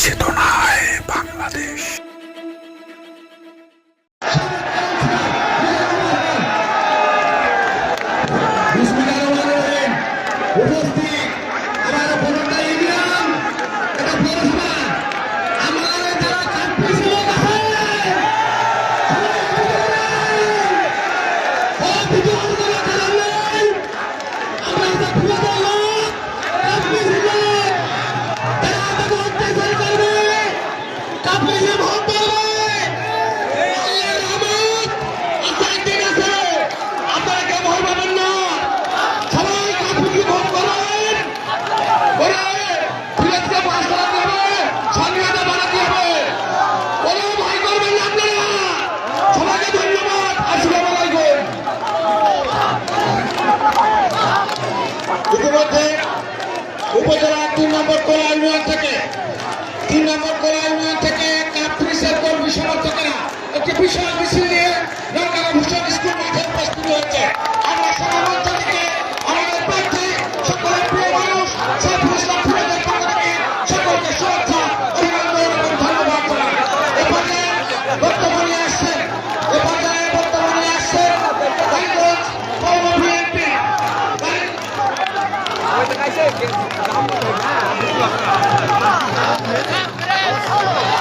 চেতনায় বাংলাদেশ। ইতিমধ্যে উপজেলা 3 নম্বর কোলা ইউনিয়ন থেকে কাপ্রিসের কর্মী সমর্থকেরা একটি বিশাল মিছিল নিয়ে নরকানা ভূষণ স্কুল মাঠে উপস্থিত হয়েছে। আমরা সমাবেশ থেকে আমাদের প্রার্থী সকলের প্রিয় মানুষ সাইফুল ইসলাম ফিরোজের পক্ষ থেকে সকলকে শুভেচ্ছা, অভিনন্দন এবং ধন্যবাদ জানাই। এ পর্যায়ে বক্তব্য নিয়ে আসছেন রায়গঞ্জ পৌর BNP Hãy subscribe cho kênh Ghiền Mì Gõ để không bỏ lỡ